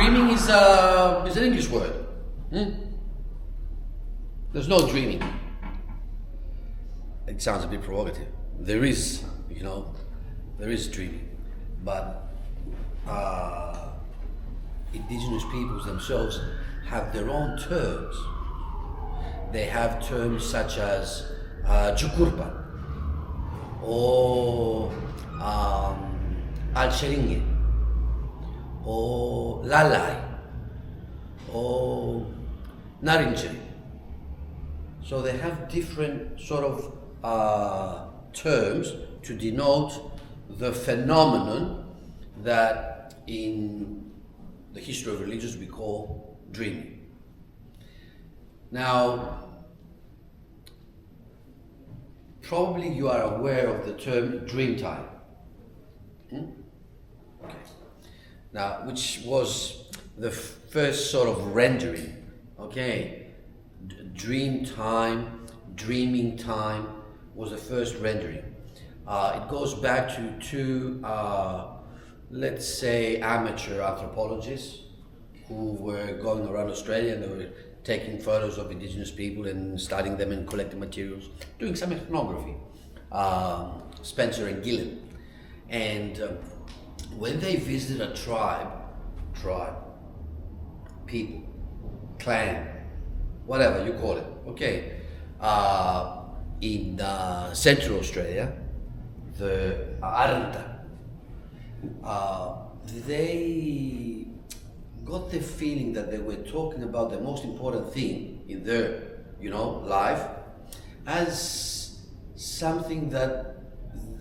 dreaming is an English word. There's no dreaming. It sounds a bit provocative. There is, there is dreaming, but indigenous peoples themselves have their own terms. They have terms such as Tjukurpa or Alcheringa or Lalai or Narinjari. So they have different sort of terms to denote the phenomenon that in the history of religions we call dreaming. Now, probably you are aware of the term Dreamtime. Okay. Now, which was the first sort of rendering, Dreamtime, dreaming time was the first rendering. It goes back to two, let's say, amateur anthropologists who were going around Australia and they were taking photos of indigenous people and studying them and collecting materials, doing some ethnography, Spencer and Gillen. And when they visited a tribe, people, clan, whatever you call it, in Central Australia, the Aranta, they got the feeling that they were talking about the most important thing in their, life as something that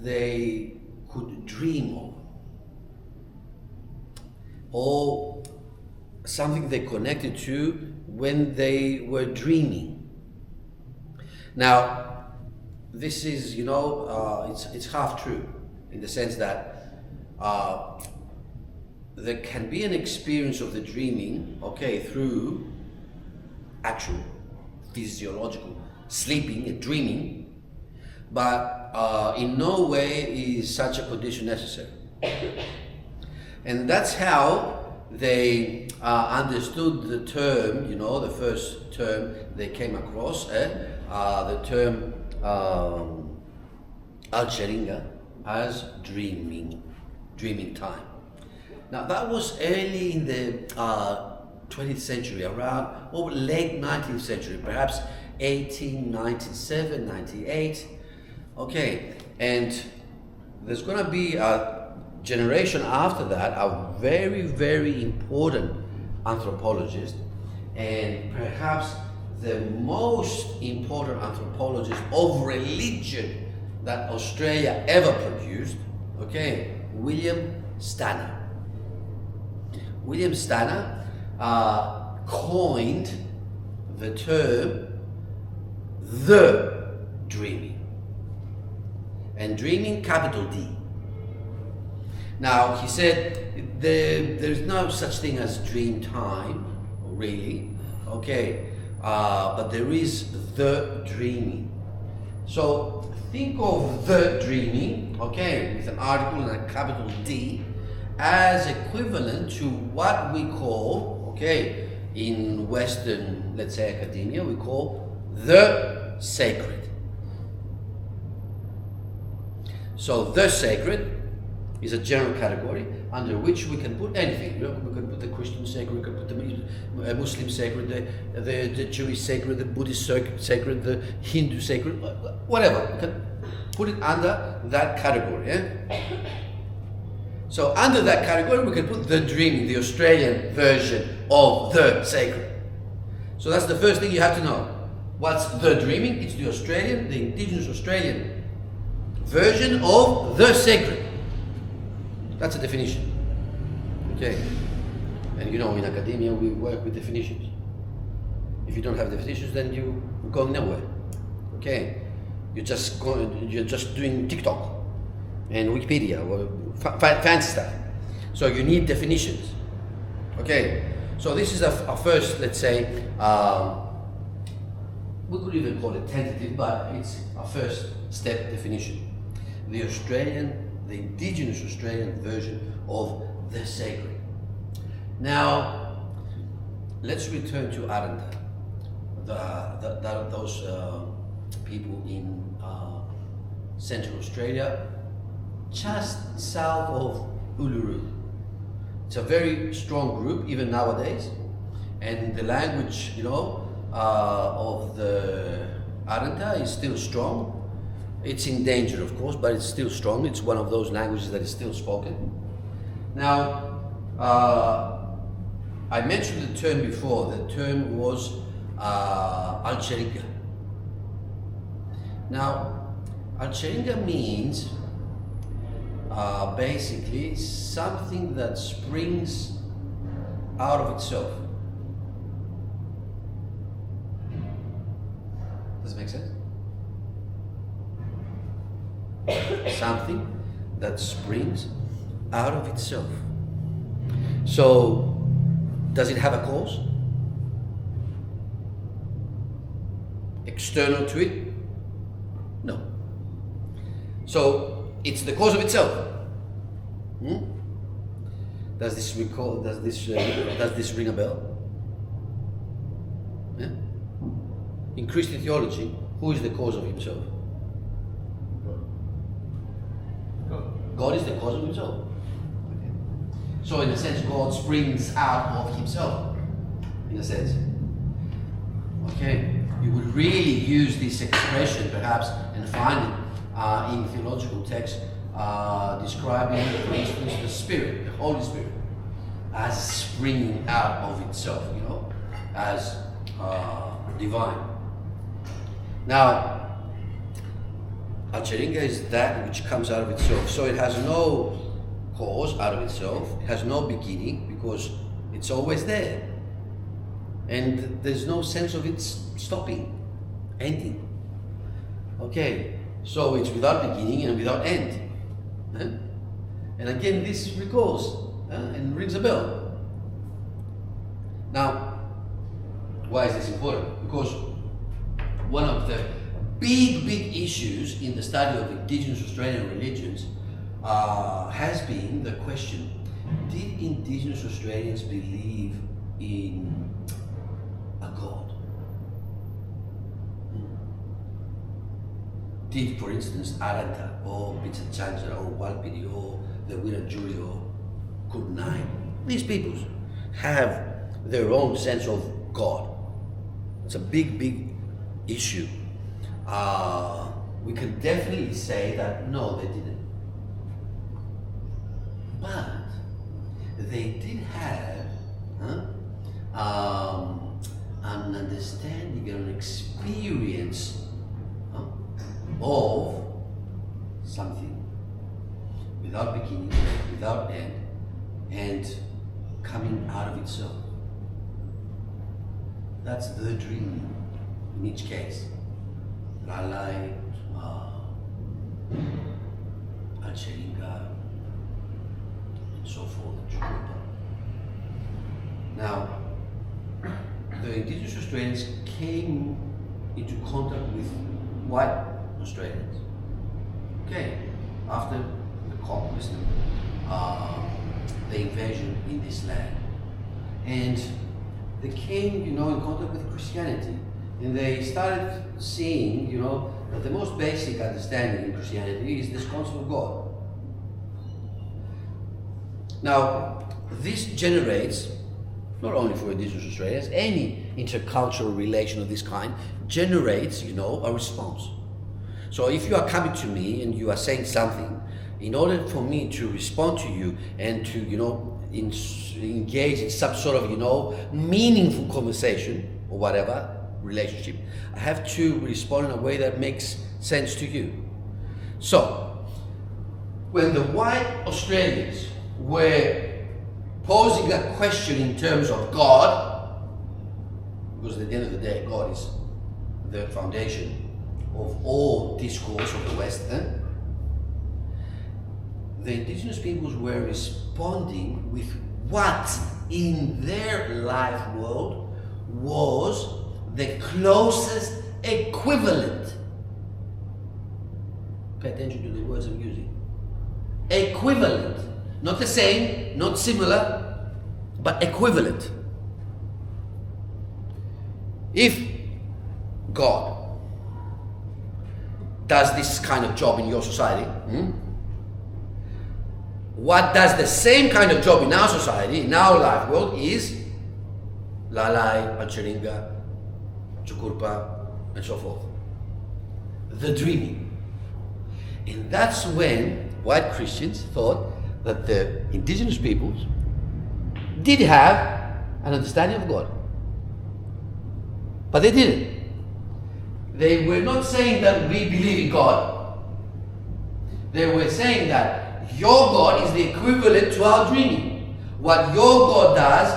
they could dream of, or something they connected to when they were dreaming. Now, this is, it's half true in the sense that there can be an experience of the dreaming, through actual physiological sleeping and dreaming, but in no way is such a condition necessary. And that's how they understood the term, the first term they came across, the term Alcheringa as dreaming time. Now that was early in the 20th century, around late 19th century, perhaps 1897, 98. And there's going to be a generation after that, a very, very important anthropologist, and perhaps the most important anthropologist of religion that Australia ever produced, William Stanner. William Stanner coined the term the dreaming, and dreaming capital D. Now, he said there's no such thing as dream time, really, but there is the dreaming. So think of the dreaming, with an article and a capital D, as equivalent to what we call, in Western, let's say, academia, we call the sacred. So the sacred is a general category under which we can put anything. We can put the Christian sacred, we can put the Muslim sacred, the Jewish sacred, the Buddhist sacred, the Hindu sacred, whatever. We can put it under that category. So under that category, we can put the dreaming, the Australian version of the sacred. So that's the first thing you have to know. What's the dreaming? It's the Indigenous Australian version of the sacred. That's a definition. And in academia we work with definitions. If you don't have definitions, then you're going nowhere. You're just doing TikTok and Wikipedia or fancy stuff. So you need definitions. So this is a first, let's say, we could even call it tentative, but it's a first step definition. The Indigenous Australian version of the sacred. Now, let's return to Aranda, those people in Central Australia, just south of Uluru. It's a very strong group, even nowadays, and the language, of the Aranda is still strong. It's in danger, of course, but it's still strong. It's one of those languages that is still spoken. Now, I mentioned the term before. The term was Alcheringa. Now, Alcheringa means basically something that springs out of itself. Does it make sense? Something that springs out of itself. So, does it have a cause? External to it? No. So, it's the cause of itself. Does this ring a bell? Yeah? In Christian theology, who is the cause of himself? God is the cause of himself. Okay. So in a sense, God springs out of himself. In a sense. Okay. You would really use this expression perhaps and find it in theological texts describing, for instance, the Spirit, the Holy Spirit, as springing out of itself, as divine. Now, Alcheringa is that which comes out of itself. So it has no cause out of itself, it has no beginning because it's always there. And there's no sense of it stopping, ending. Okay, so it's without beginning and without end. And again, this recalls and rings a bell. Now, why is this important? Because one of the big issues in the study of Indigenous Australian religions has been the question, did Indigenous Australians believe in a God? Did, for instance, Aranda or Pitzachanchara or Walpiri or the Wiradjuri or Kurnai, these peoples have their own sense of God? It's a big issue. We can definitely say that no, they didn't. But they did have an understanding and an experience of something without beginning, without end, and coming out of itself. That's the dream in each case. Lalai, Alcheringa, and so forth, Tjukurpa. Now, the Indigenous Australians came into contact with white Australians. Okay, after the conquest, the invasion in this land, and they came, in contact with Christianity, and they started seeing, that the most basic understanding in Christianity is this concept of God. Now, this generates, not only for Indigenous Australians, any intercultural relation of this kind generates, a response. So if you are coming to me and you are saying something, in order for me to respond to you and to, engage in some sort of, meaningful conversation or whatever relationship, I have to respond in a way that makes sense to you. So, when the white Australians were posing a question in terms of God, because at the end of the day, God is the foundation of all discourse of the West, the Indigenous peoples were responding with what in their life world was the closest equivalent. Pay attention to the words I'm using. Equivalent. Not the same, not similar. but equivalent. If God does this kind of job in your society, what does the same kind of job in our society, in our life world, is Lalai, Alcheringa, Tjukurpa, and so forth. The dreaming. And that's when white Christians thought that the indigenous peoples did have an understanding of God. But they didn't. They were not saying that we believe in God. They were saying that your God is the equivalent to our dreaming. What your God does,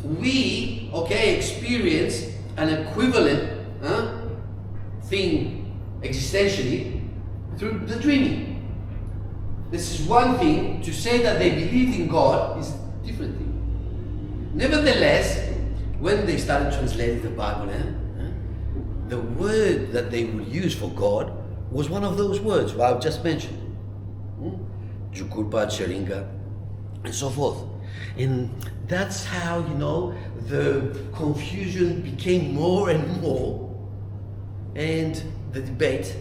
we, experience an equivalent thing existentially through the dreaming. This is one thing. To say that they believed in God is a different thing. Nevertheless, when they started translating the Bible, the word that they would use for God was one of those words I've just mentioned. Tjukurpa, Alcheringa, and so forth. And that's how, the confusion became more and more, and the debate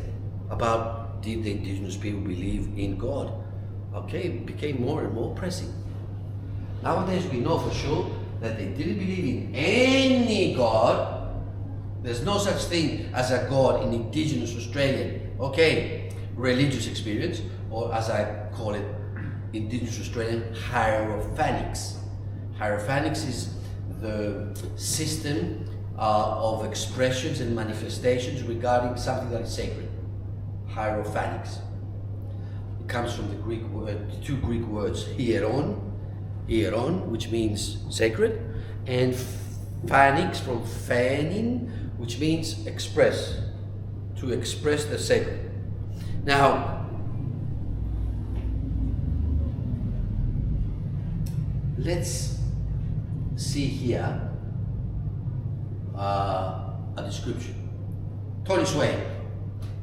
about did the indigenous people believe in God, became more and more pressing. Nowadays we know for sure that they didn't believe in any God. There's no such thing as a God in Indigenous Australian, religious experience, or as I call it, Indigenous Australian hierophanics. Hierophanics is the system of expressions and manifestations regarding something that is sacred. Hierophanics. It comes from the Greek word, two Greek words, hieron, which means sacred, and phanix from phanin, which means express, to express the sacred. Now, let's see here a description. Tony Swain.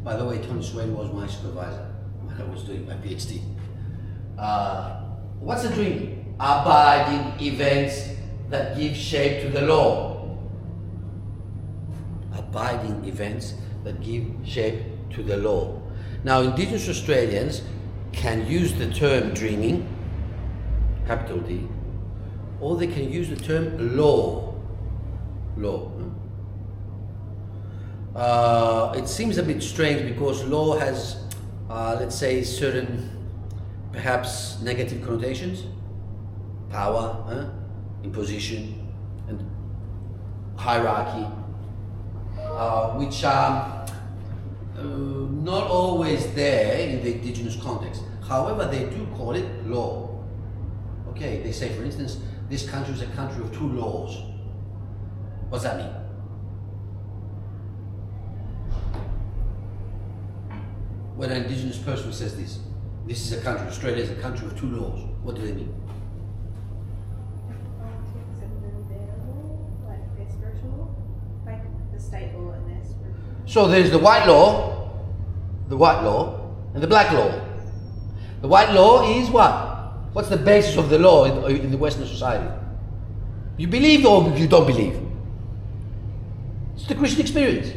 By the way, Tony Swain was my supervisor when I was doing my PhD. What's a dream? Abiding events that give shape to the law. Abiding events that give shape to the law. Now, Indigenous Australians can use the term dreaming, capital D, or they can use the term law. It seems a bit strange because law has, let's say, certain perhaps negative connotations. Power, imposition, and hierarchy, which are not always there in the indigenous context. However, they do call it law. They say, for instance, this country is a country of two laws. What does that mean? When an indigenous person says this is a country, Australia is a country of two laws, what do they mean? So there's the white law, and the black law. The white law is what? What's the basis of the law in the Western society? You believe or you don't believe? It's the Christian experience.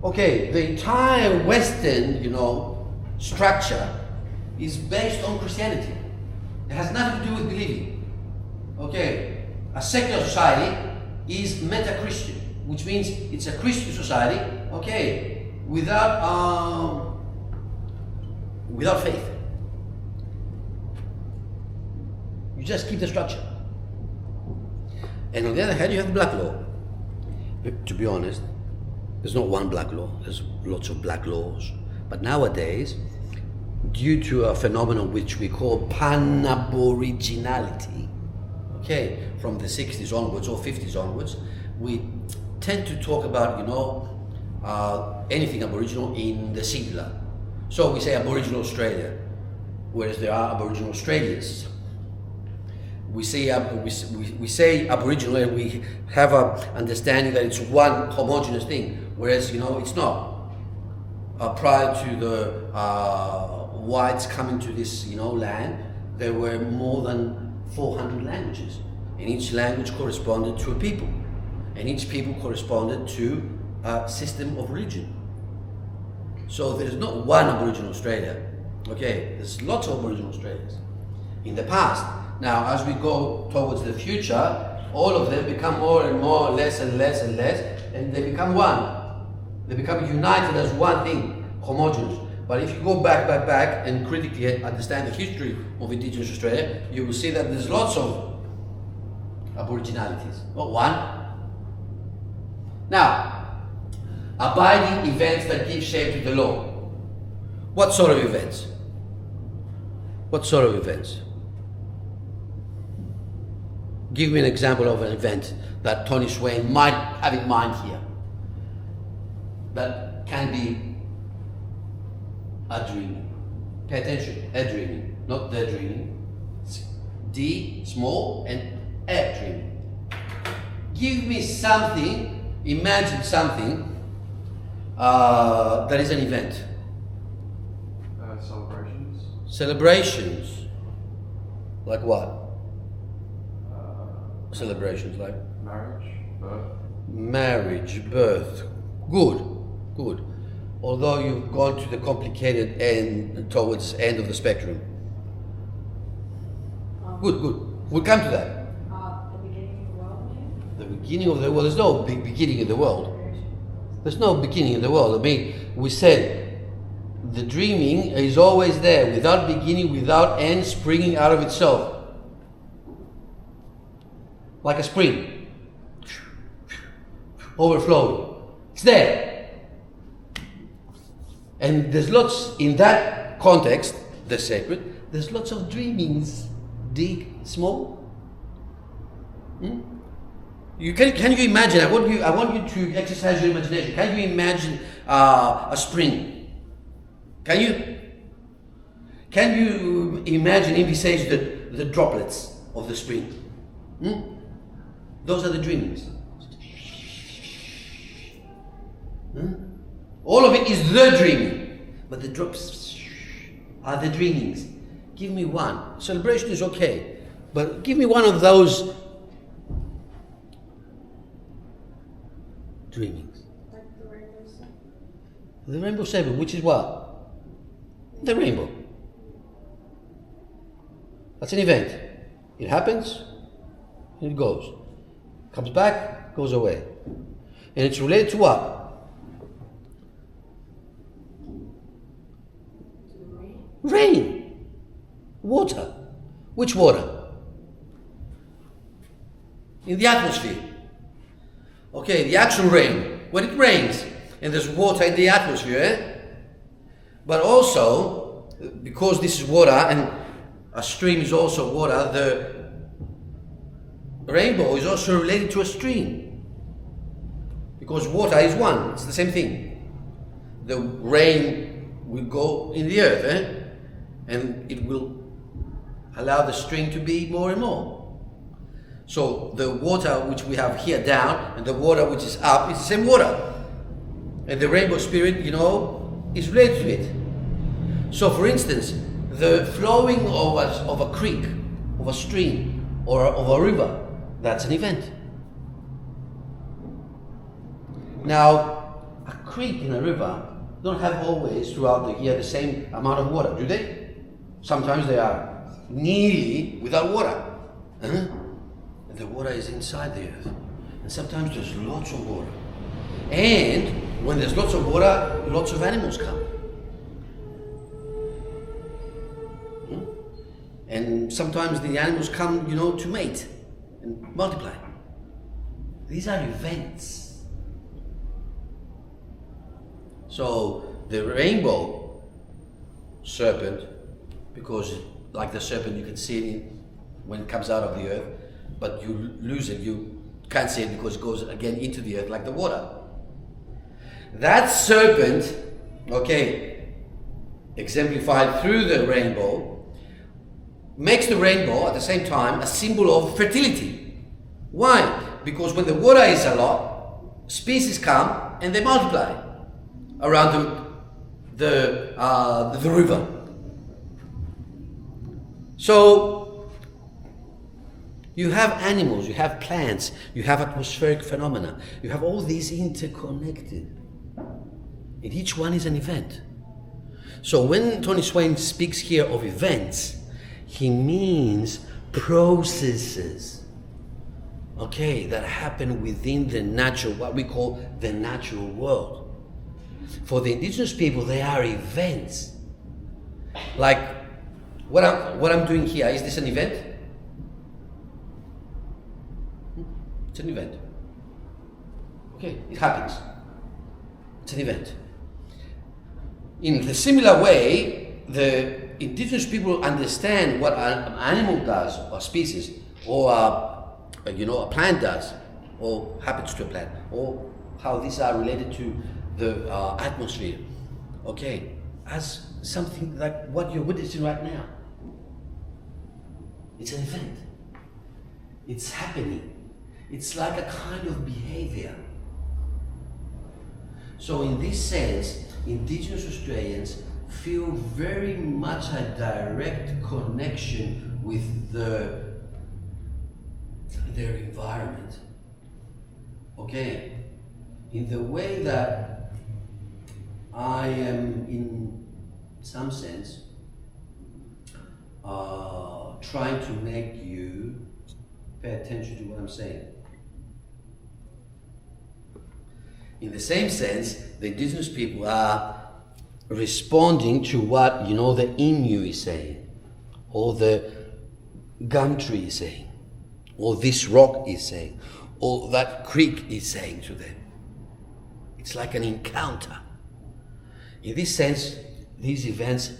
The entire Western, structure is based on Christianity. It has nothing to do with believing. A secular society is meta-Christian, which means it's a Christian society, without faith. You just keep the structure. And on the other hand, you have the black law. But to be honest, there's not one black law, there's lots of black laws. But nowadays, due to a phenomenon which we call pan-aboriginality, from the 60s onwards or 50s onwards, we tend to talk about, anything Aboriginal in the singular. So we say Aboriginal Australia, whereas there are Aboriginal Australians. We say Aboriginal and we have an understanding that it's one homogeneous thing, whereas it's not. Prior to the whites coming to this land, there were more than 400 languages, and each language corresponded to a people, and each people corresponded to a system of religion. So there's not one Aboriginal Australia, okay? There's lots of Aboriginal Australias in the past. Now, as we go towards the future, all of them become more and more, less and less and less, and they become one. They become united as one thing, homogeneous. But if you go back and critically understand the history of Indigenous Australia, you will see that there's lots of aboriginalities, not one. Now, abiding events that give shape to the law. What sort of events? What sort of events? Give me an example of an event that Tony Swain might have in mind here. That can be a dreaming. Pay attention, a dreaming, not the dreaming. D, small, and a dreaming. Give me something, imagine something that is an event. Celebrations. Celebrations. Like what? Celebrations like? Marriage, birth. Marriage, birth. Good, good. Although you've gone to the complicated end, towards end of the spectrum. Good, good. We'll come to that. The beginning of the world, maybe? The beginning of the world. There's no big beginning in the world. There's no beginning in the world. I mean, we said the dreaming is always there, without beginning, without end, springing out of itself. Like a spring. Overflowing. It's there. And there's lots, in that context, the sacred, there's lots of dreamings. Big, small. You can you imagine? I want you to exercise your imagination. Can you imagine a spring? Can you? Can you imagine, envisage the droplets of the spring? Those are the dreamings. All of it is the dreaming, but the drops are the dreamings. Give me one. Celebration is okay, but give me one of those dreamings. Like the Rainbow Seven. The Rainbow Seven, which is what? The rainbow. That's an event. It happens, and it goes. Comes back, goes away. And it's related to what? Rain. Water. Which water? In the atmosphere. Okay, the actual rain. When it rains and there's water in the atmosphere, but also, because this is water and a stream is also water, the rainbow is also related to a stream. Because water is one, it's the same thing. The rain will go in the earth, and it will allow the stream to be more and more. So the water which we have here down and the water which is up is the same water. And the rainbow spirit, is related to it. So for instance, the flowing of a creek, of a stream, or of a river, that's an event. Now, a creek and a river don't have always throughout the year the same amount of water, do they? Sometimes they are nearly without water. And the water is inside the earth. And sometimes there's lots of water. And when there's lots of water, lots of animals come. And sometimes the animals come, to mate and multiply. These are events. So the rainbow serpent, because like the serpent you can see it when it comes out of the earth, but you lose it, you can't see it because it goes again into the earth like the water. That serpent, exemplified through the rainbow, makes the rainbow at the same time a symbol of fertility. Why? Because when the water is a lot, species come and they multiply around the river. So You have animals, you have plants, you have atmospheric phenomena, you have all these interconnected. And each one is an event. So when Tony Swain speaks here of events, he means processes, okay, that happen within the natural, what we call the natural world. For the indigenous people, they are events. Like what I'm doing here, is this an event? It's an event. Okay, it happens. It's an event. In the similar way, the indigenous people understand what an animal does, or a species, or a plant does, or happens to a plant, or how these are related to the atmosphere. Okay, as something like what you're witnessing right now. It's an event. It's happening. It's like a kind of behavior. So in this sense, Indigenous Australians feel very much a direct connection with their environment. Okay? In the way that I am, in some sense, trying to make you pay attention to what I'm saying. In the same sense, the indigenous people are responding to what, the emu is saying, or the gum tree is saying, or this rock is saying, or that creek is saying to them. It's like an encounter. In this sense, these events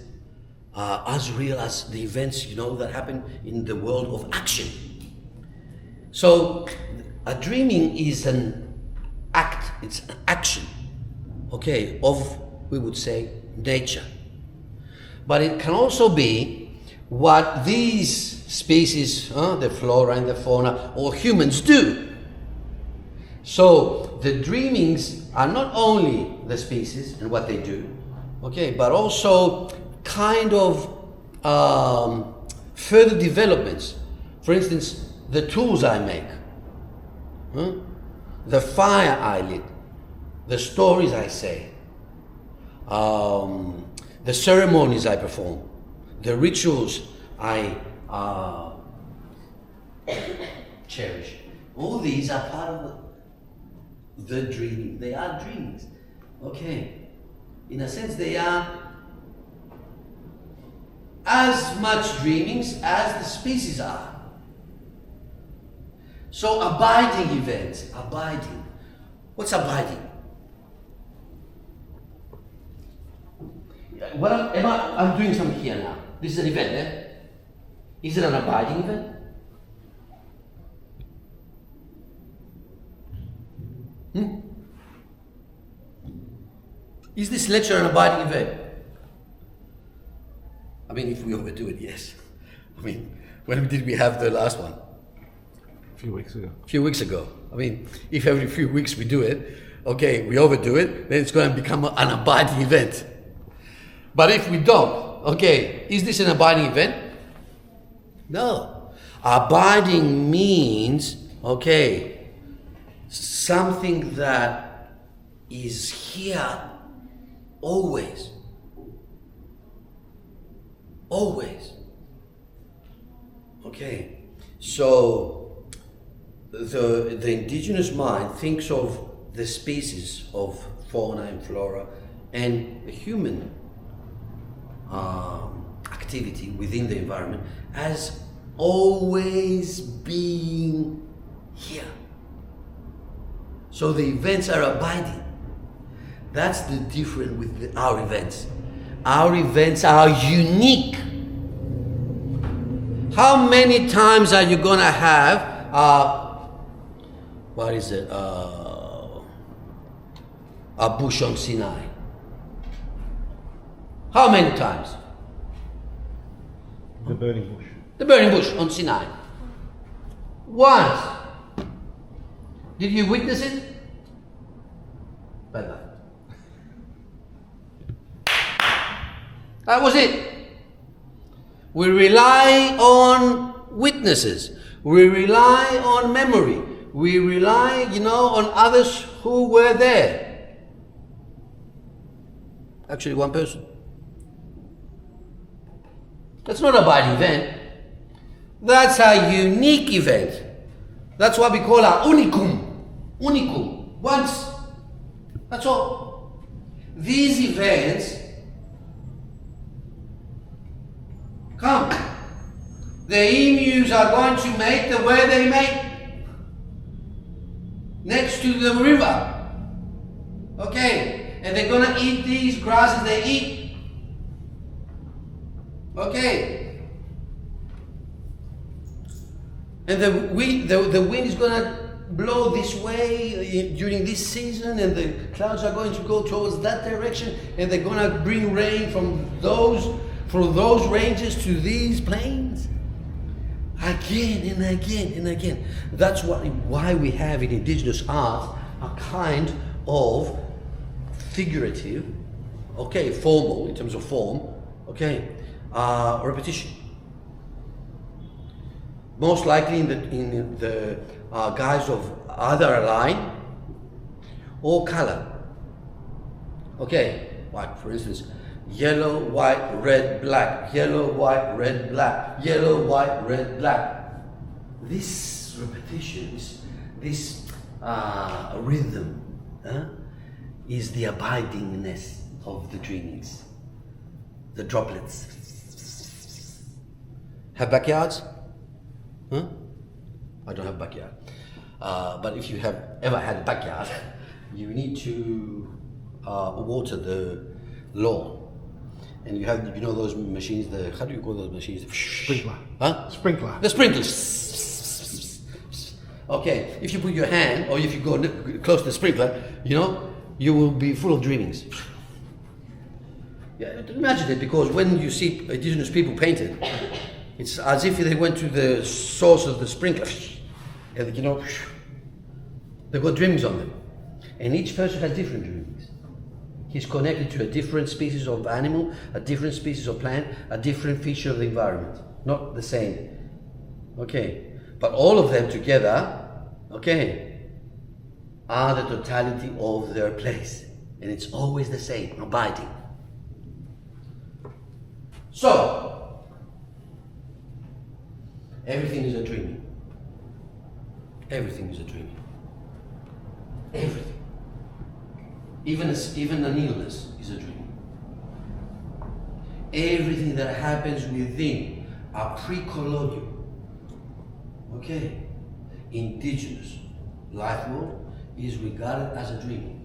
are as real as the events, that happen in the world of action. So, a dreaming is an act, it's an action, okay, of, we would say, nature. But it can also be what these species, the flora and the fauna, or humans do. So the dreamings are not only the species and what they do, okay, but also kind of further developments. For instance, the tools I make, the fire I lit, the stories I say, the ceremonies I perform, the rituals I cherish. All these are part of the dreaming. They are dreamings. Okay. In a sense, they are as much dreamings as the species are. So abiding events, abiding. What's abiding? I'm doing something here now. This is an event, eh? Is it an abiding event? Is this lecture an abiding event? I mean, if we overdo it, yes. I mean, when did we have the last one? A few weeks ago. I mean, if every few weeks we do it, okay, we overdo it, then it's going to become an abiding event. But if we don't, okay, is this an abiding event? No. Abiding means, okay, something that is here always. Always. Okay, so the indigenous mind thinks of the species of fauna and flora and the human activity within the environment as always being here. So the events are abiding. That's the difference with our events. Our events are unique. How many times are you gonna have a bush on Sinai? How many times? The burning bush. The burning bush on Sinai. Once. Did you witness it? Bad luck. That was it. We rely on witnesses. We rely on memory. We rely, on others who were there. Actually, one person. That's not a bad event. That's a unique event. That's what we call a unicum. Unicum. Once. That's all. These events come. The emus are going to mate the way they mate. Next to the river. Okay. And they're going to eat these grasses they eat. Okay. And the wind is going to blow this way during this season, and the clouds are going to go towards that direction, and they're going to bring rain from those ranges to these plains. Again and again and again. That's why we have in indigenous art a kind of figurative, formal in terms of form, repetition. Most likely in the guise of either a line or color. Like for instance, yellow, white, red, black, yellow, white, red, black, yellow, white, red, black. This repetition, this rhythm, is the abidingness of the dreamings, the droplets. Have backyards? Huh? I don't have a backyard. But if you have ever had a backyard, you need to water the lawn. And you have, those machines, how do you call those machines? Sprinkler. Huh? Sprinkler. The sprinklers. Okay, if you put your hand, or if you go close to the sprinkler, you will be full of dreamings. Yeah, imagine it, because when you see indigenous people painted, it's as if they went to the source of the sprinkler, and they've got dreams on them. And each person has different dreams. He's connected to a different species of animal, a different species of plant, a different feature of the environment. Not the same. But all of them together, are the totality of their place. And it's always the same, abiding. So, everything is a dreaming. Everything is a dreaming. Everything. Even an illness is a dream. Everything that happens within a pre-colonial, indigenous life world is regarded as a dream.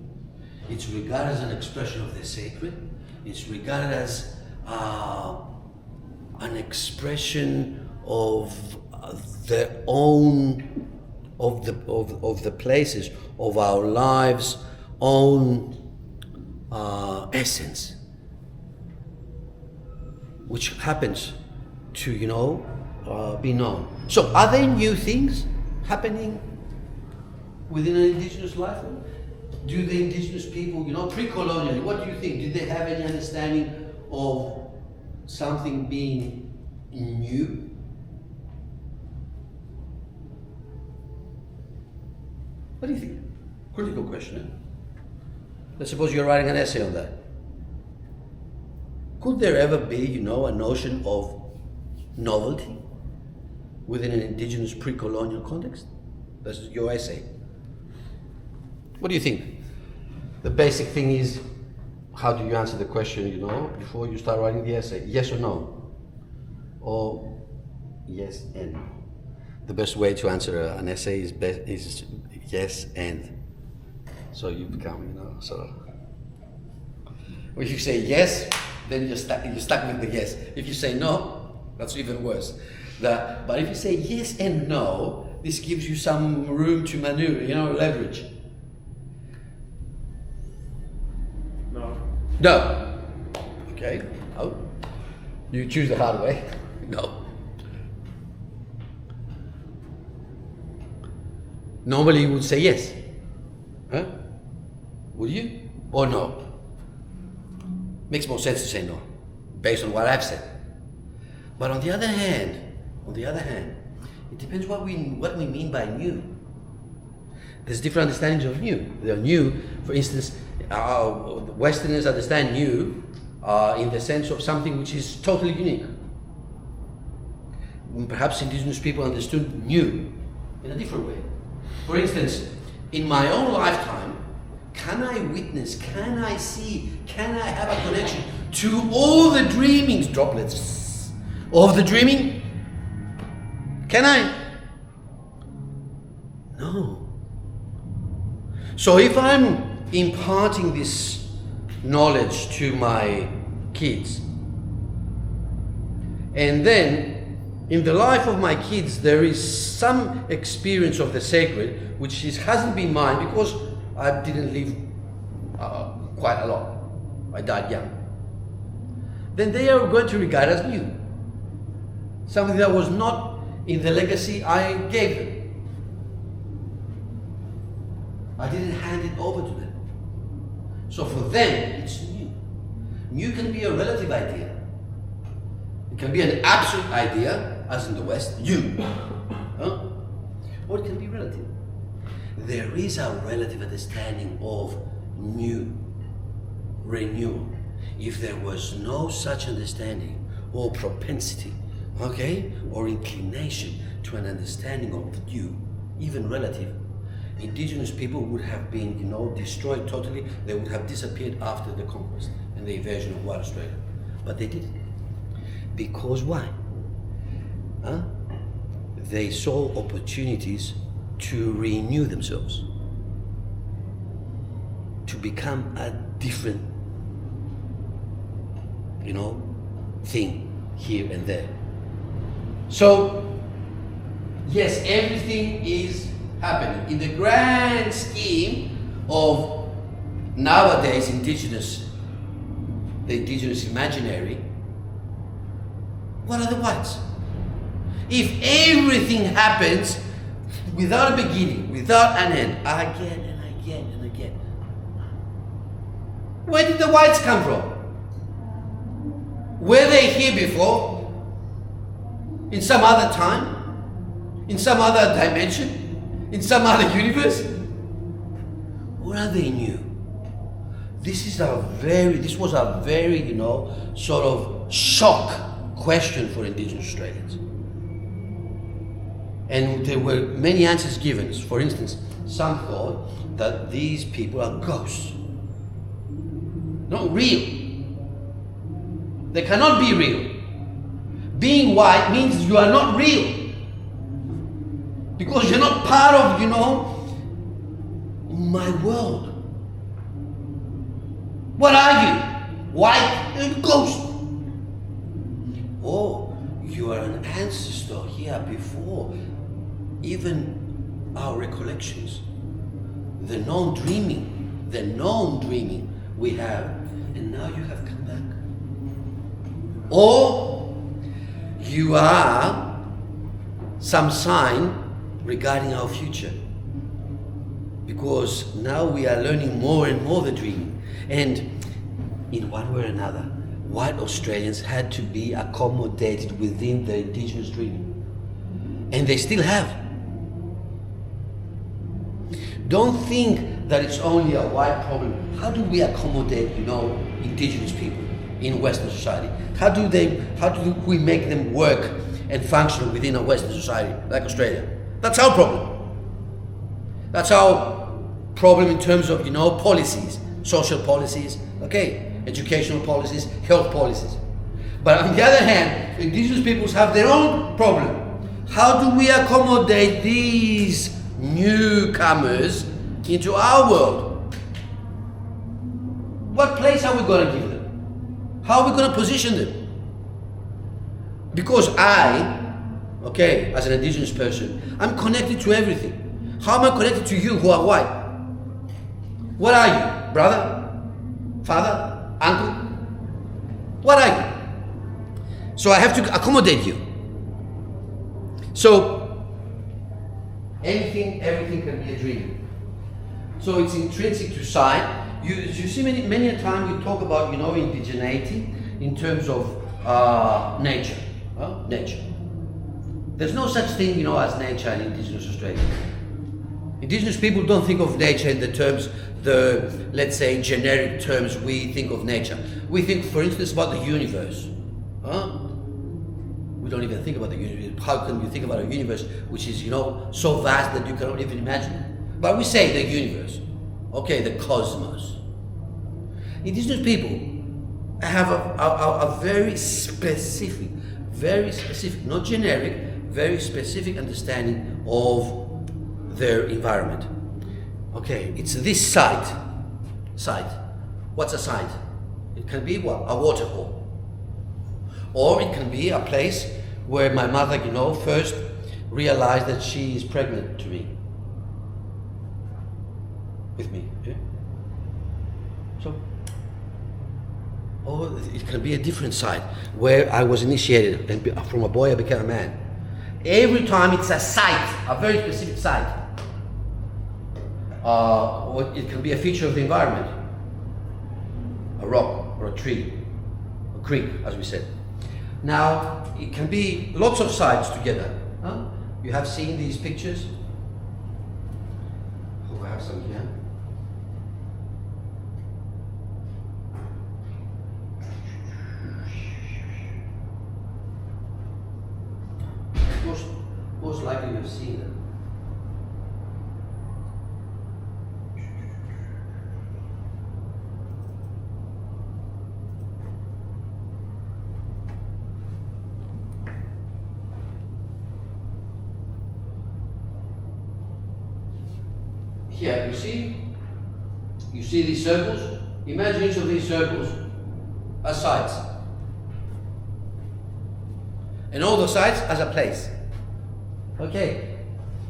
It's regarded as an expression of the sacred. It's regarded as an expression of their own, of the places of our lives' own essence, which happens to be known. So are there new things happening within an indigenous life? Do the indigenous people, pre-colonially, what do you think? Did they have any understanding of something being new? What do you think? Critical question, eh? Let's suppose you're writing an essay on that. Could there ever be, a notion of novelty within an indigenous pre-colonial context? That's your essay. What do you think? The basic thing is, how do you answer the question, before you start writing the essay? Yes or no? Or yes and no? The best way to answer an essay is yes and. So you become, sort of. If you say yes, then you're stuck with the yes. If you say no, that's even worse. But if you say yes and no, this gives you some room to maneuver, leverage. No. No. Okay. No. You choose the hard way. No. Normally you would say yes. Huh? Would you? Or no? Makes more sense to say no, based on what I've said. But on the other hand, It depends what we mean by new. There's different understandings of new. There are new, for instance, Westerners understand new in the sense of something which is totally unique. Perhaps indigenous people understood new in a different way. For instance, in my own lifetime, can I witness, can I see, can I have a connection to all the dreamings, droplets of the dreaming? Can I? No. So if I'm imparting this knowledge to my kids, and then in the life of my kids there is some experience of the sacred which hasn't been mine because I didn't live quite a lot. I died young. Then they are going to regard as new. Something that was not in the legacy I gave them. I didn't hand it over to them. So for them, it's new. New can be a relative idea. It can be an absolute idea, as in the West, you. Or it can be relative. There is a relative understanding of new, renewal. If there was no such understanding or propensity, or inclination to an understanding of new, even relative, indigenous people would have been, destroyed totally. They would have disappeared after the conquest and the invasion of white Australia. But they didn't. Because why? They saw opportunities to renew themselves, to become a different, thing here and there. So, yes, everything is happening. In the grand scheme of nowadays the indigenous imaginary, what are the whites? If everything happens without a beginning, without an end, again and again and again, where did the whites come from? Were they here before? In some other time? In some other dimension? In some other universe? Or are they new? This was a very, sort of shock question for Indigenous Australians. And there were many answers given. For instance, some thought that these people are ghosts. Not real. They cannot be real. Being white means you are not real. Because you're not part of, my world. What are you? White? You're a ghost. Oh, you are an ancestor here before even our recollections. The known dreaming we have, and now you have come back. Or you are some sign regarding our future, because now we are learning more and more the dreaming, and in one way or another, white Australians had to be accommodated within the indigenous dreaming, and they still have. Don't think that it's only a white problem. How do we accommodate, indigenous people in Western society? How do we make them work and function within a Western society like Australia? That's our problem. That's our problem in terms of, policies, social policies, educational policies, health policies. But on the other hand, indigenous peoples have their own problem. How do we accommodate these newcomers into our world? What place are we going to give them? How are we going to position them? Because I, as an indigenous person, I'm connected to everything. How am I connected to you who are white? What are you? Brother? Father? Uncle? What are you? So I have to accommodate you. So everything can be a dream. So it's intrinsic to sight. You see many a time we talk about, indigeneity in terms of nature. Nature. There's no such thing, as nature in Indigenous Australia. Indigenous people don't think of nature in the terms, let's say, generic terms we think of nature. We think, for instance, about the universe. We don't even think about the universe. How can you think about a universe which is, so vast that you cannot even imagine it? But we say the universe, okay, the cosmos. Indigenous people have a very specific, not generic, very specific understanding of their environment. Okay, it's this site. What's a site? It can be what? A waterhole. Or it can be a place where my mother, first realized that she is pregnant to me. With me. Okay? So, or it can be a different site where I was initiated and from a boy I became a man. Every time it's a site, a very specific site. Or it can be a feature of the environment. A rock or a tree, a creek, as we said. Now, it can be lots of sites together. You have seen these pictures. Oh, I have some here. Most likely you've seen them. Here, you see these circles? Imagine each of these circles as sites. And all the sites as a place. Okay,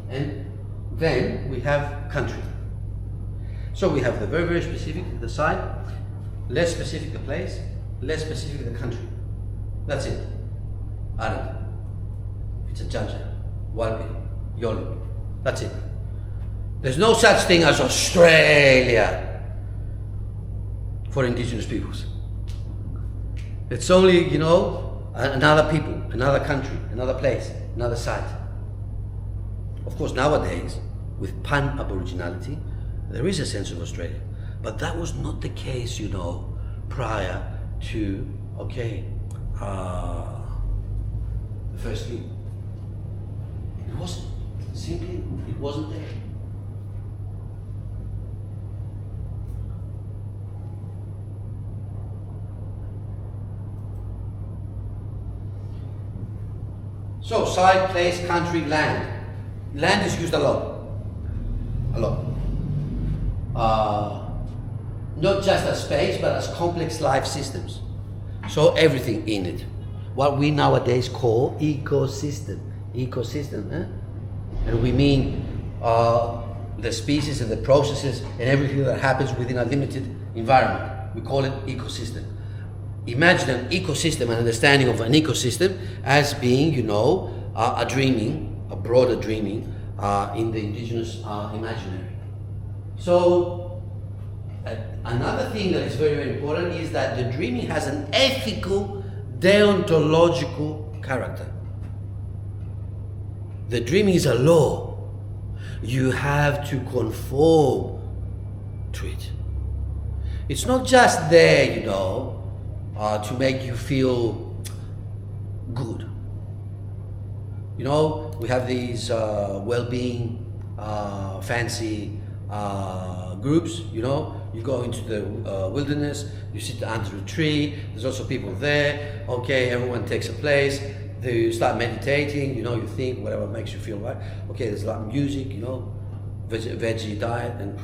and then we have country. So we have the very, very specific, the site, less specific the place, less specific the country. That's it. Arab. It's a Janja, Walpi, Yoli. That's it. There's no such thing as Australia for Indigenous peoples. It's only, another people, another country, another place, another site. Of course, nowadays, with pan-Aboriginality, there is a sense of Australia. But that was not the case, prior to, the first thing. It wasn't. Simply, it wasn't there. So, site, place, country, land. Land is used a lot. A lot. Not just as space, but as complex life systems. So everything in it. What we nowadays call ecosystem. And we mean the species and the processes and everything that happens within a limited environment. We call it ecosystem. Imagine an ecosystem, an understanding of an ecosystem as being, a dreaming, a broader dreaming in the Indigenous imaginary. So, another thing that is very, very important is that the dreaming has an ethical, deontological character. The dreaming is a law. You have to conform to it. It's not just there, to make you feel good. We have these well-being, fancy groups, you go into the wilderness, you sit under a tree, there's also people there, everyone takes a place, you start meditating, you think whatever makes you feel right, there's a lot of music, veggie diet, and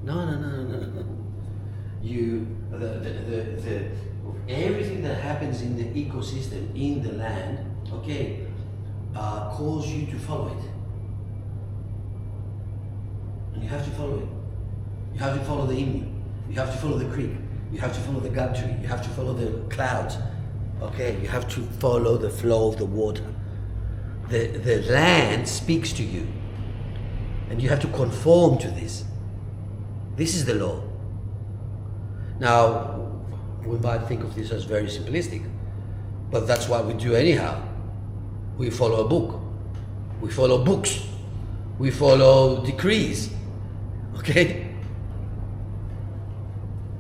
no. Everything that happens in the ecosystem, in the land, calls you to follow it. And you have to follow it. You have to follow the emu. You have to follow the creek. You have to follow the gum tree. You have to follow the clouds. You have to follow the flow of the water. The land speaks to you. And you have to conform to this. This is the law. Now, we might think of this as very simplistic, but that's what we do anyhow. We follow a book. We follow books. We follow decrees. Okay?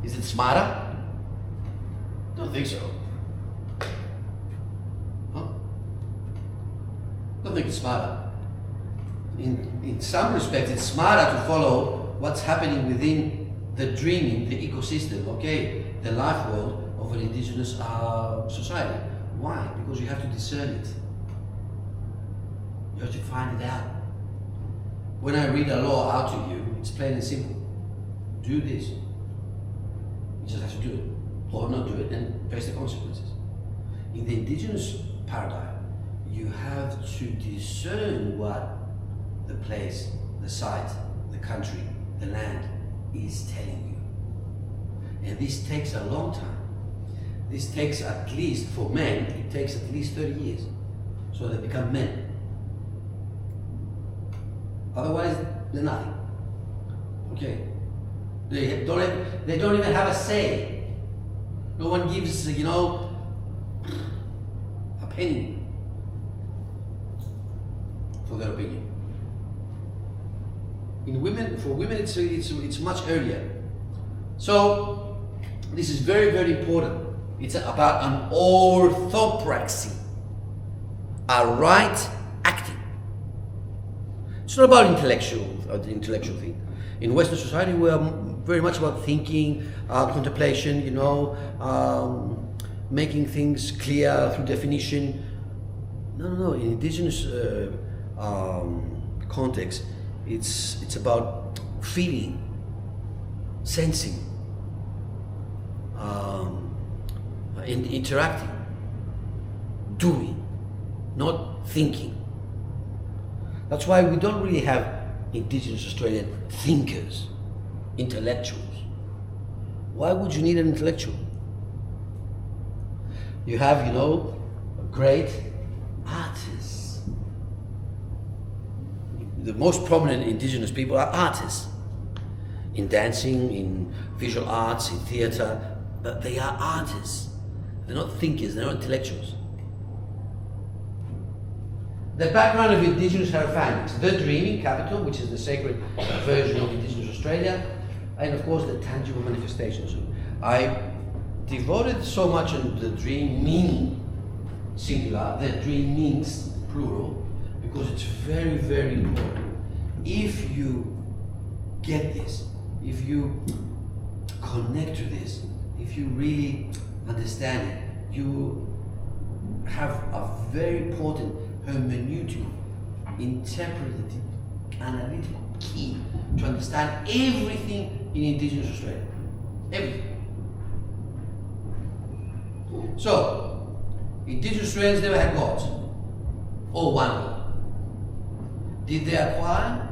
Is it smarter? Don't think so. Huh? Don't think it's smarter. In some respects, it's smarter to follow what's happening within the dreaming, the ecosystem, okay, the life world of an indigenous society. Why? Because you have to discern it. You have to find it out. When I read a law out to you, it's plain and simple. Do this. You just have to do it, or not do it, and face the consequences. In the indigenous paradigm, you have to discern what the place, the site, the country, the land is telling you. And this takes a long time. This takes at least, for men, it takes at least 30 years. So they become men. Otherwise, they're nothing. Okay? They don't even have a say. No one gives, a penny for their opinion. For women, it's much earlier. So this is very, very important. It's about an orthopraxy, a right acting. It's not about the intellectual thing. In Western society, we are very much about thinking, contemplation, making things clear through definition. No. In indigenous context, it's about feeling, sensing, and interacting, doing, not thinking. That's why we don't really have Indigenous Australian thinkers, intellectuals. Why would you need an intellectual? You have, great artists. The most prominent Indigenous people are artists. In dancing, in visual arts, in theatre, but they are artists. They're not thinkers, they're not intellectuals. The background of Indigenous Hierophany, the dreaming capital, which is the sacred version of Indigenous Australia, and of course the tangible manifestations. I devoted so much on the dream meaning, singular, the dream means, plural, because it's very, very important. If you get this, if you connect to this, if you really understand it, you have a very important hermeneutic, interpretive, analytical key to understand everything in Indigenous Australia. Everything. So, Indigenous Australians never had gods, or one god. Did they acquire?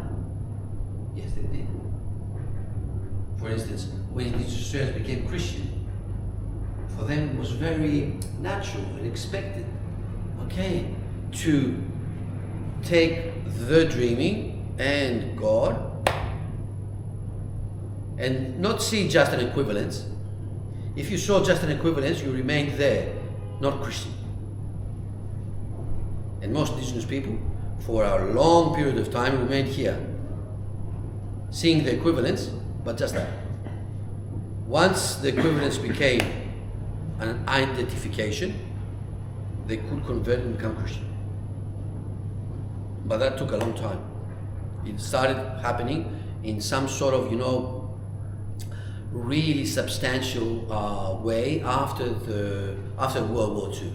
Yes, they did. For instance, when Indigenous Australians became Christian, for them it was very natural and expected, to take the dreaming and God and not see just an equivalence. If you saw just an equivalence, you remained there, not Christian. And most Indigenous people, for a long period of time, remained here, seeing the equivalence, but just that. Once the equivalence became an identification, they could convert and become Christian. But that took a long time. It started happening in some sort of, really substantial way after World War II.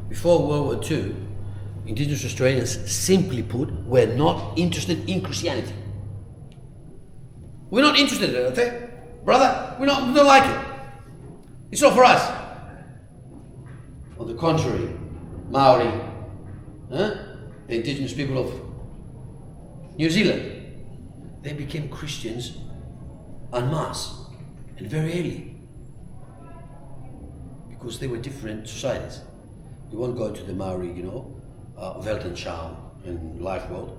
Before World War II, Indigenous Australians, simply put, were not interested in Christianity. We're not interested in it, okay? Brother, we don't like it. It's not for us. On the contrary, Maori, the indigenous people of New Zealand, they became Christians en masse and very early because they were different societies. We won't go into the Maori, Welt and Charm and life world,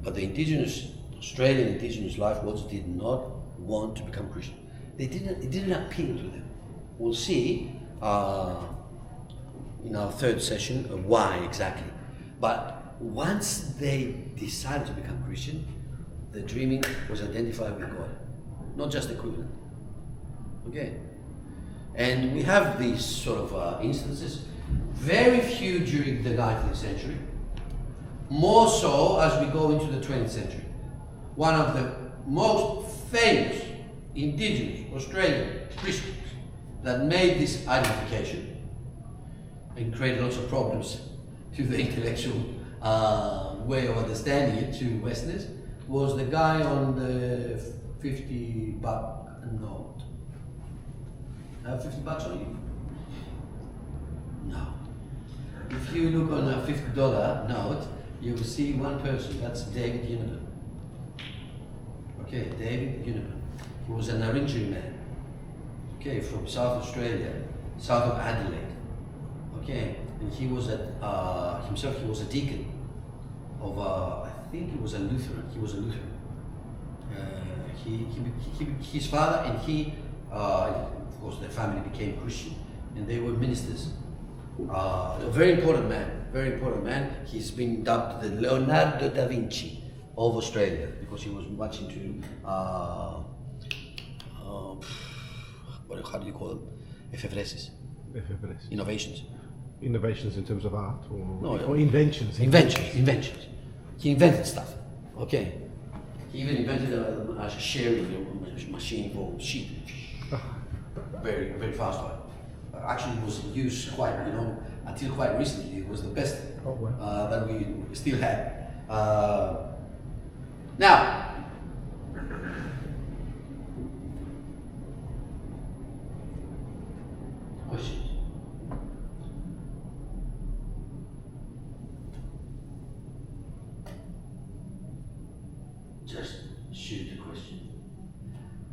but the indigenous Australian indigenous life worlds did not want to become Christian. It didn't appeal to them. We'll see in our third session why exactly. But once they decided to become Christian, the dreaming was identified with God, not just equivalent. Okay? And we have these sort of instances, very few during the 19th century, more so as we go into the 20th century. One of the most famous Indigenous Australian Christians that made this identification and created lots of problems to the intellectual way of understanding it to Westerners was the guy on the 50-buck note. Have 50 bucks on you? No. If you look on a $50 note, you will see one person, that's David Unibin. Okay, David Unibin. He was an Aborigine man. Okay, from South Australia, south of Adelaide. Okay, and he was himself he was a deacon of I think he was a Lutheran. He was a Lutheran. His father and he, of course, their family became Christian, and they were ministers. A very important man. Very important man. He's been dubbed the Leonardo da Vinci of Australia because he was much into how do you call them? Efebreses. Innovations. Innovations in terms of art or inventions. Inventions. He invented stuff. Okay. He even invented a shearing machine for sheep. Very, very fast one. Actually, it was used quite, until quite recently. It was the best that we still had. Now, questions? Just shoot a question,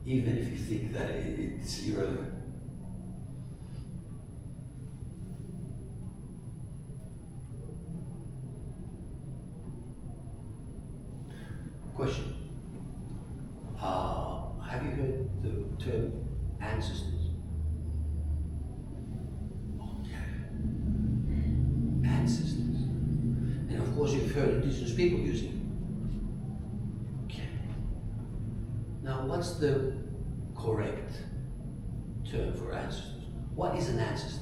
even if you think that it's irrelevant. Question. Have you heard the term ancestors? Okay. Ancestors. And of course you've heard indigenous people using it. Okay. Now what's the correct term for ancestors? What is an ancestor?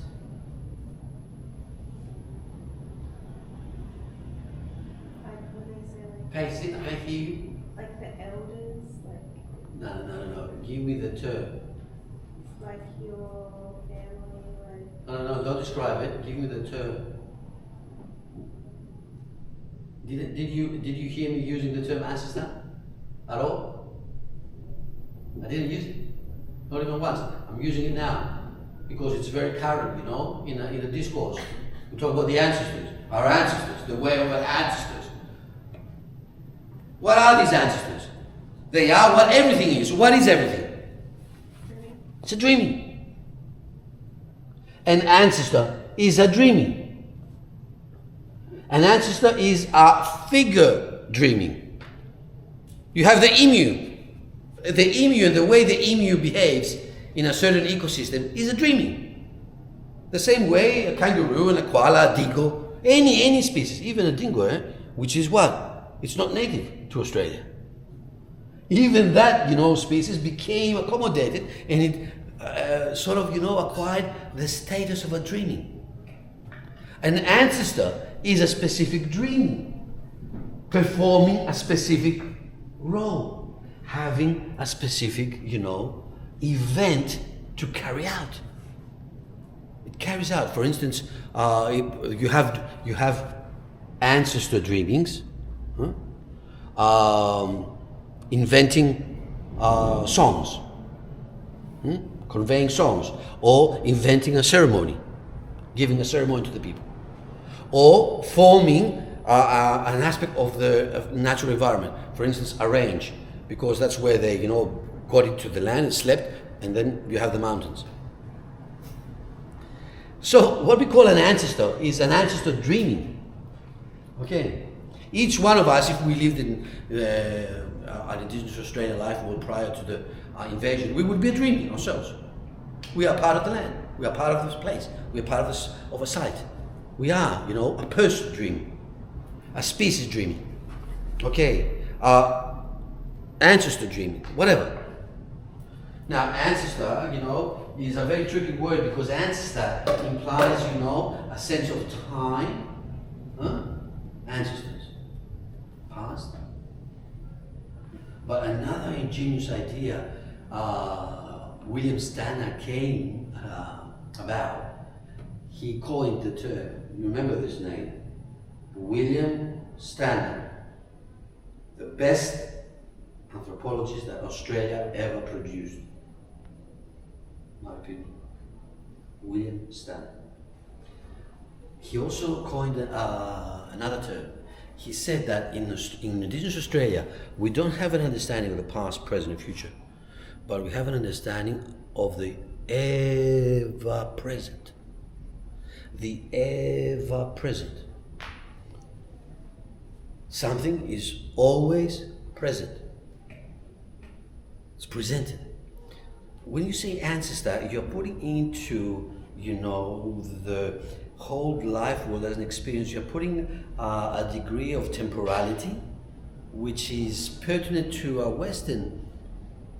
I hear you. Like the elders, like... No. Give me the term. Like your family, like... No, don't describe it. Give me the term. Did you hear me using the term ancestor? At all? I didn't use it. Not even once. I'm using it now. Because it's very current, in a discourse. We talk about the ancestors. Our ancestors. The way of our ancestors. What are these ancestors? They are what everything is. What is everything? It's a dreaming. An ancestor is a dreaming. An ancestor is a figure dreaming. You have the emu. The emu and the way the emu behaves in a certain ecosystem is a dreaming. The same way a kangaroo and a koala, a dingo, any species, even a dingo, which is what? It's not native to Australia. Even that, species became accommodated and it acquired the status of a dreaming. An ancestor is a specific dream, performing a specific role, having a specific, event to carry out. It carries out. For instance, you have ancestor dreamings. Inventing songs, conveying songs, or inventing a ceremony, giving a ceremony to the people, or forming an aspect of the natural environment. For instance, a range, because that's where they, got into the land and slept, and then you have the mountains. So what we call an ancestor is an ancestor dreaming. Okay. Each one of us, if we lived in an Indigenous Australian life or prior to the invasion, we would be dreaming ourselves. We are part of the land. We are part of this place. We are part of a site. We are, you know, a person dreaming, a species dreaming, okay, ancestor dreaming, whatever. Now, ancestor, you know, is a very tricky word because ancestor implies, you know, a sense of time. Huh? Ancestors, past. But another ingenious idea William Stanner came about, he coined the term. You remember this name? William Stanner, the best anthropologist that Australia ever produced. My opinion. William Stanner. He also coined another term. He said that in Indigenous Australia, we don't have an understanding of the past, present, and future, but we have an understanding of the ever-present. The ever-present. Something is always present. It's presented. When you say ancestor, you're putting into, you know, the whole life world as an experience. You're putting a degree of temporality, which is pertinent to a Western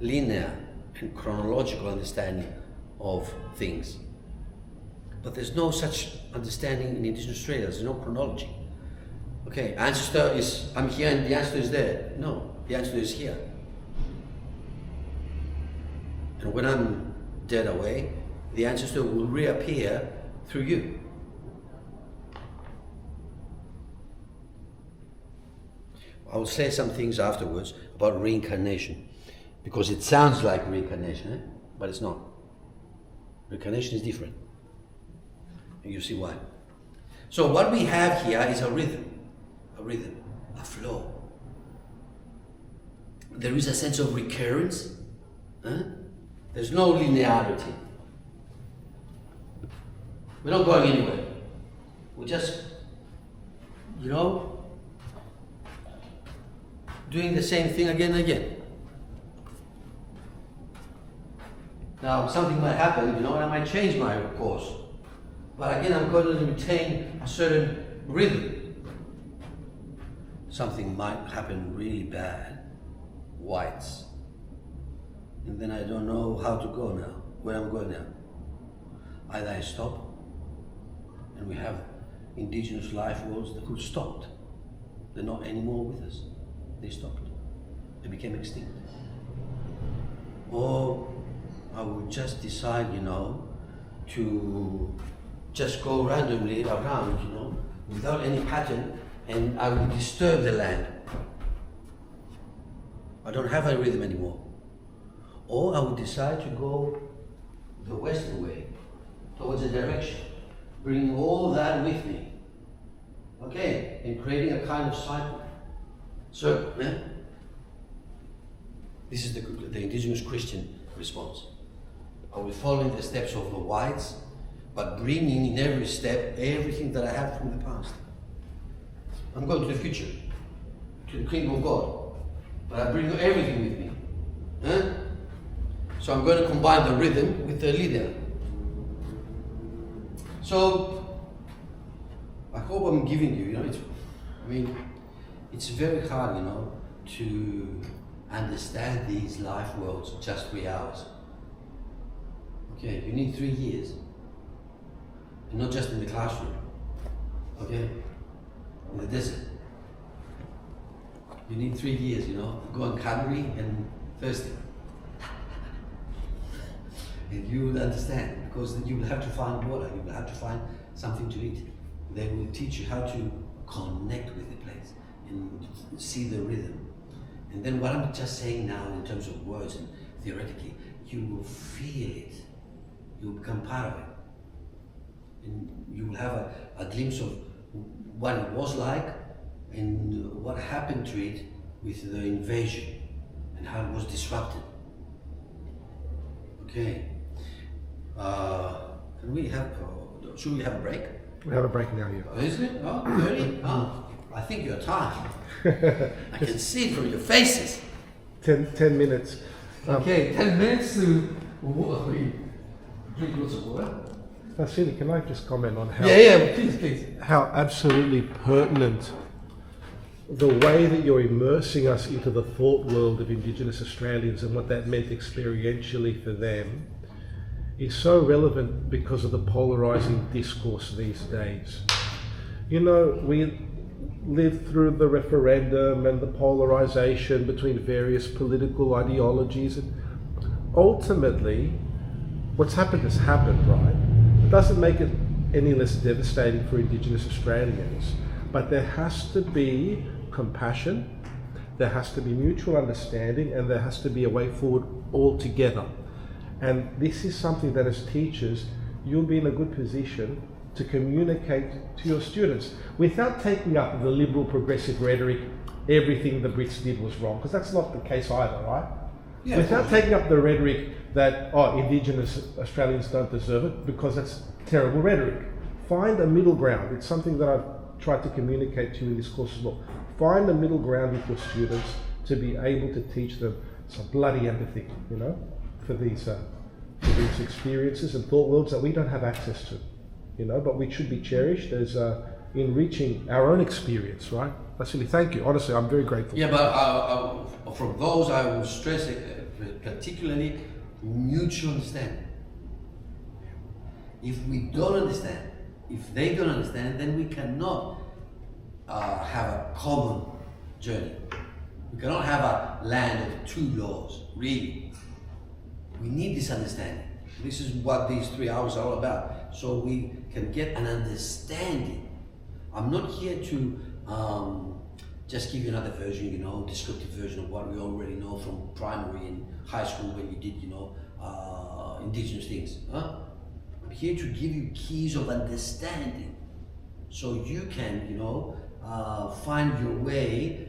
linear and chronological understanding of things. But there's no such understanding in Indigenous Australia. There's no chronology. Okay, ancestor is, I'm here and the ancestor is there. No, the ancestor is here. And when I'm dead away, the ancestor will reappear through you. I will say some things afterwards about reincarnation, because it sounds like reincarnation, but it's not. Reincarnation is different. And you see why. So what we have here is a rhythm, a flow. There is a sense of recurrence. There's no linearity. We're not going anywhere. We're just, you know, doing the same thing again and again. Now, something might happen, you know, and I might change my course. But again, I'm going to retain a certain rhythm. Something might happen really bad, whites. And then I don't know how to go now, where I'm going now. Either I stop, and we have indigenous life worlds who stopped. They're not anymore with us. They stopped. They became extinct. Or I would just decide, you know, to just go randomly around, you know, without any pattern, and I would disturb the land. I don't have a rhythm anymore. Or I would decide to go the western way, towards a direction, bringing all that with me, okay, and creating a kind of cycle. So, this is the indigenous Christian response. I will follow the steps of the whites, but bringing in every step everything that I have from the past. I'm going to the future, to the kingdom of God, but I bring everything with me. So I'm going to combine the rhythm with the linear. So I hope I'm giving you, you know, it's very hard, you know, to understand these life worlds just 3 hours. Okay, you need 3 years. And not just in the classroom. Okay? In the desert. You need 3 years, you know, going hungry and thirsty. And you will understand, because you will have to find water, you will have to find something to eat. They will teach you how to connect with the place and see the rhythm. And then what I'm just saying now in terms of words and theoretically, you will feel it. You will become part of it. And you will have a glimpse of what it was like and what happened to it with the invasion and how it was disrupted. Okay. Can we have, should we have a break? We have a break now, yeah. Oh, is it? Oh, 30? Oh, I think you're tired. I can see it from your faces. 10 minutes. Okay, 10 minutes to drink lots of water. Vassili, can I just comment on how please. how absolutely pertinent the way that you're immersing us into the thought world of Indigenous Australians and what that meant experientially for them is so relevant because of the polarising discourse these days. You know, we lived through the referendum and the polarisation between various political ideologies, and ultimately what's happened has happened, right? It doesn't make it any less devastating for Indigenous Australians, but there has to be compassion, there has to be mutual understanding, and there has to be a way forward all together. And this is something that as teachers, you'll be in a good position to communicate to your students without taking up the liberal progressive rhetoric, everything the Brits did was wrong, because that's not the case either, right? Yeah, without taking up the rhetoric that, Indigenous Australians don't deserve it, because that's terrible rhetoric. Find a middle ground. It's something that I've tried to communicate to you in this course as well. Find a middle ground with your students to be able to teach them some bloody empathy, you know, for these experiences and thought worlds that we don't have access to, you know, but which should be cherished as enriching our own experience, right? Vassili, thank you. Honestly, I'm very grateful. Yeah, but from those, I will stress particularly mutual understanding. If we don't understand, if they don't understand, then we cannot have a common journey. We cannot have a land of two laws, really. We need this understanding. This is what these 3 hours are all about, so we can get an understanding. I'm not here to just give you another version, you know, descriptive version of what we already know from primary and high school when you did, you know, Indigenous things. I'm here to give you keys of understanding, so you can, you know, find your way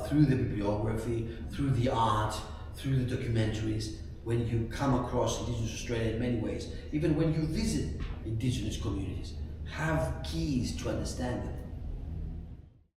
through the bibliography, through the art, through the documentaries, when you come across Indigenous Australia in many ways, even when you visit Indigenous communities, have keys to understand them.